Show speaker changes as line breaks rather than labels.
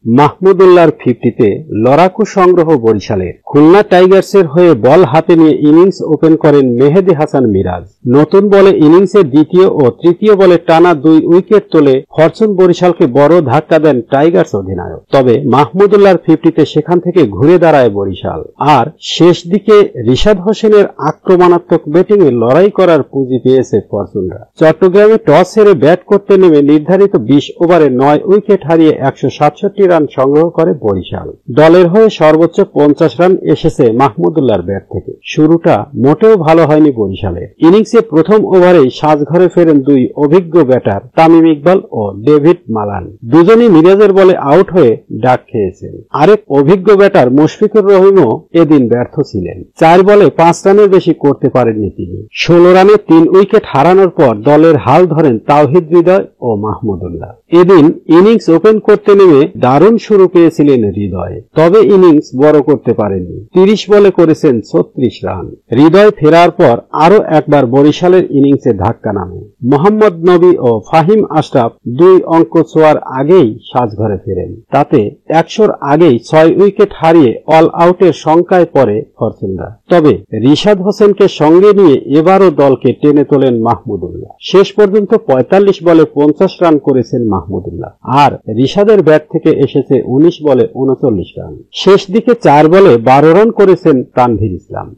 মাহমুদুল্লাহর 50-তে লড়াকু সংগ্রহ বরিশালের। খুলনা টাইগার্সের হয়ে বল হাতে নিয়ে ইনিংস ওপেন করেন মেহেদী হাসান মিরাজ। নতুন বলে ইনিংসের দ্বিতীয় ও তৃতীয় বলে টানা 2 উইকেট তোলে ফরচুন বরিশালকে বড় ধাক্কা দেন টাইগার্স অধিনায়ক। তবে মাহমুদুল্লাহর 50-তে সেখান থেকে ঘুরে দাঁড়ায় বরিশাল। আর শেষ দিকে রিশাদ হোসেনের আক্রমণাত্মক ব্যাটিংয়ে লড়াই করার পুঁজি পেয়েছে ফরচুনরা। চট্টগ্রামে টস হেরে ব্যাট করতে নেমে নির্ধারিত 20 ওভারে 9 উইকেট হারিয়ে 167 রান সংগ্রহ করে বরিশাল। দলের হয়ে সর্বোচ্চ 50 রান এসেছে মাহমুদুল্লাহর ব্যাট থেকে। শুরুটা মোটেও ভালো হয়নি বরিশালের। ইনিংসে প্রথম ওভারেই সাজঘরে ফেরেন 2 অভিজ্ঞ ব্যাটার তামিম ইকবাল ও ডেভিড মালান। দুজনই মিরাজের বলে আউট হয়ে ডাক খেয়েছেন। আরেক অভিজ্ঞ ব্যাটার মুশফিকুর রহিমও এদিন ব্যর্থ ছিলেন। 4 বলে 5 রানের বেশি করতে পারেননি তিনি। 16 রানে 3 উইকেট হারানোর পর দলের হাল ধরেন তাওহিদ হৃদয় ও মাহমুদুল্লাহ। এদিন ইনিংস ওপেন করতে নেমে দারুণ শুরু পেয়েছিলেন হৃদয়, তবে ইনিংস বড় করতে পারেননি। 30 বলে করেছেন 36 রান। হৃদয় ফেরার পর আরো একবার বরিশালের ইনিংসে ধাক্কা নামে। মোহাম্মদ নবী ও ফাহিম আশরাফ 2 অঙ্ক ছোঁয়ার আগেই সাজঘরে ফেরেন। তাতে 100-র আগেই 6 উইকেট হারিয়ে অল আউটের শঙ্কায় পড়ে ফরচুনরা। তবে রিশাদ হোসেনকে সঙ্গে নিয়ে এবারও দলকে টেনে তোলেন মাহমুদুল্লাহ। শেষ পর্যন্ত 45 বলে 50 রান করেছেন মাহমুদুল্লাহ। আর রিশাদের ব্যাট থেকে এসেছে 19 বলে 39 রান। শেষ দিকে 4 বলে 12 রান করেছেন তানভীর ইসলাম।